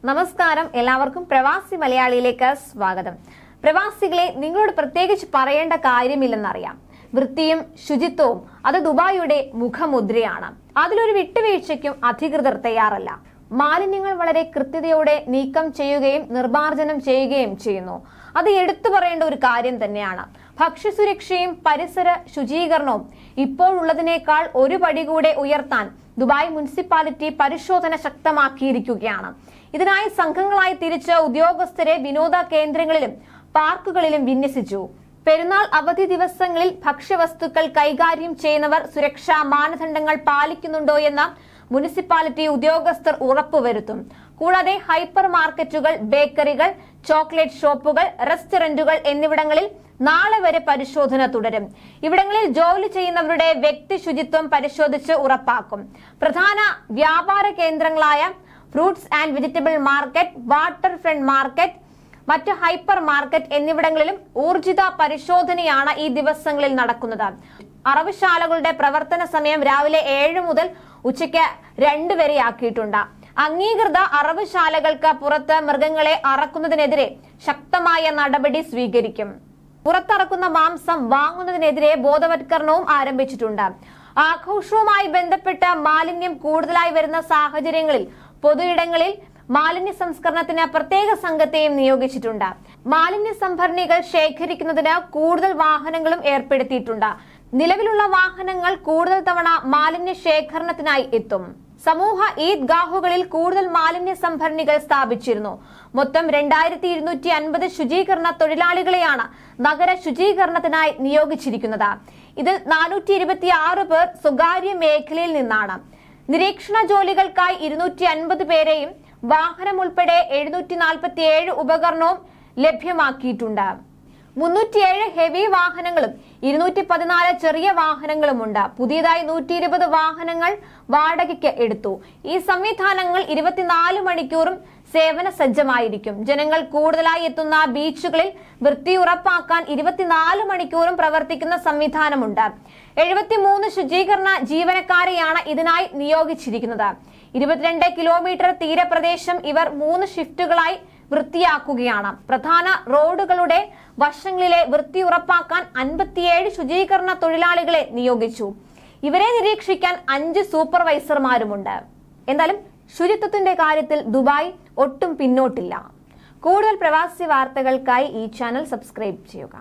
നമസ്കാരം, എല്ലാവർക്കും പ്രവാസി മലയാളിയിലേക്ക് സ്വാഗതം. പ്രവാസികളെ, നിങ്ങളോട് പ്രത്യേകിച്ച് പറയേണ്ട കാര്യമില്ലെന്നറിയാം. വൃത്തിയും ശുചിത്വവും അത് ദുബായിയുടെ മുഖമുദ്രയാണ്. അതിലൊരു വിട്ടുവീഴ്ചയ്ക്കും അധികൃതർ തയ്യാറല്ല. മാലിന്യങ്ങൾ വളരെ കൃത്യതയോടെ നീക്കം ചെയ്യുകയും നിർമ്മാർജ്ജനം ചെയ്യുകയും ചെയ്യുന്നു. അത് എടുത്തു പറയേണ്ട ഒരു കാര്യം തന്നെയാണ്. ഭക്ഷ്യസുരക്ഷയും പരിസര ശുചീകരണവും ഇപ്പോഴുള്ളതിനേക്കാൾ ഒരു പടി കൂടെ ഉയർത്താൻ ദുബായ് മുനിസിപ്പാലിറ്റി പരിശോധന ശക്തമാക്കിയിരിക്കുകയാണ്. ഇതിനായി സംഘങ്ങളായി തിരിച്ച് ഉദ്യോഗസ്ഥരെ വിനോദ കേന്ദ്രങ്ങളിലും പാർക്കുകളിലും വിന്യസിച്ചു. പെരുന്നാൾ അവധി ദിവസങ്ങളിൽ ഭക്ഷ്യവസ്തുക്കൾ കൈകാര്യം ചെയ്യുന്നവർ സുരക്ഷാ മാനദണ്ഡങ്ങൾ പാലിക്കുന്നുണ്ടോ എന്ന് മുനിസിപ്പാലിറ്റി ഉദ്യോഗസ്ഥർ ഉറപ്പുവരുത്തും. കൂടാതെ ഹൈപ്പർ മാർക്കറ്റുകൾ, ബേക്കറികൾ, ചോക്ലേറ്റ് ഷോപ്പുകൾ, റെസ്റ്റോറന്റുകൾ എന്നിവിടങ്ങളിൽ നാളെ വരെ പരിശോധന തുടരും. ഇവിടങ്ങളിൽ ജോലി ചെയ്യുന്നവരുടെ വ്യക്തി ശുചിത്വം പരിശോധിച്ച് ഉറപ്പാക്കും. പ്രധാന വ്യാപാര കേന്ദ്രങ്ങളായ fruits and vegetable market, water front market, മറ്റ് ഹൈപ്പർ മാർക്കറ്റ് എന്നിവിടങ്ങളിലും ഊർജിത പരിശോധനയാണ് ഈ ദിവസങ്ങളിൽ നടക്കുന്നത്. അറവുശാലകളുടെ പ്രവർത്തന സമയം രാവിലെ 7 മുതൽ ഉച്ചയ്ക്ക് 2 വരെ ആക്കിയിട്ടുണ്ട്. അംഗീകൃത അറവുശാലകൾക്ക് പുറത്ത് മൃഗങ്ങളെ അറക്കുന്നതിനെതിരെ ശക്തമായ നടപടി സ്വീകരിക്കും. പുറത്തിറക്കുന്ന മാംസം വാങ്ങുന്നതിനെതിരെ ബോധവൽക്കരണവും ആരംഭിച്ചിട്ടുണ്ട്. ആഘോഷവുമായി ബന്ധപ്പെട്ട മാലിന്യം കൂടുതലായി വരുന്ന സാഹചര്യങ്ങളിൽ പൊതുയിടങ്ങളിൽ മാലിന്യ സംസ്കരണത്തിന് പ്രത്യേക സംഘത്തെയും നിയോഗിച്ചിട്ടുണ്ട്. മാലിന്യ സംഭരണികൾ ശേഖരിക്കുന്നതിന് കൂടുതൽ വാഹനങ്ങളും ഏർപ്പെടുത്തിയിട്ടുണ്ട്. നിലവിലുള്ള വാഹനങ്ങൾ കൂടുതൽ തവണ മാലിന്യ ശേഖരണത്തിനായി എത്തും. സമൂഹ ഈദ്ഗാഹുകളിൽ കൂടുതൽ മാലിന്യ സംഭരണികൾ സ്ഥാപിച്ചിരുന്നു. മൊത്തം 2250 ശുചീകരണ തൊഴിലാളികളെയാണ് നഗര ശുചീകരണത്തിനായി നിയോഗിച്ചിരിക്കുന്നത്. ഇതിൽ 426 പേർ സ്വകാര്യ മേഖലയിൽ നിന്നാണ്. നിരീക്ഷണ ജോലികൾക്കായി 250 പേരെയും വാഹനം ഉൾപ്പെടെ 747 ഉപകരണവും ലഭ്യമാക്കിയിട്ടുണ്ട്. 307 ഹെവി വാഹനങ്ങളും 214 ചെറിയ വാഹനങ്ങളുമുണ്ട്. പുതിയതായി 120 വാഹനങ്ങൾ വാടകയ്ക്ക് എടുത്തു. ഈ സംവിധാനങ്ങൾ 24 മണിക്കൂറും സേവന സജ്ജമായിരിക്കും. ജനങ്ങൾ കൂടുതലായി എത്തുന്ന ബീച്ചുകളിൽ വൃത്തി ഉറപ്പാക്കാൻ 24 മണിക്കൂറും പ്രവർത്തിക്കുന്ന സംവിധാനമുണ്ട്. 73 ശുചീകരണ ജീവനക്കാരെയാണ് ഇതിനായി നിയോഗിച്ചിരിക്കുന്നത്. 22 കിലോമീറ്റർ തീരപ്രദേശം ഇവർ 3 ഷിഫ്റ്റുകളായി വൃത്തിയാക്കുകയാണ്. പ്രധാന റോഡുകളുടെ വശങ്ങളിലെ വൃത്തി ഉറപ്പാക്കാൻ 57 ശുചീകരണ തൊഴിലാളികളെ നിയോഗിച്ചു. ഇവരെ നിരീക്ഷിക്കാൻ 5 സൂപ്പർവൈസർമാരുമുണ്ട്. എന്തായാലും ശുചിത്വത്തിന്റെ കാര്യത്തിൽ ദുബായ് ഒട്ടും പിന്നോട്ടില്ല. കൂടുതൽ പ്രവാസി വാർത്തകൾക്കായി ഈ ചാനൽ സബ്സ്ക്രൈബ് ചെയ്യുക.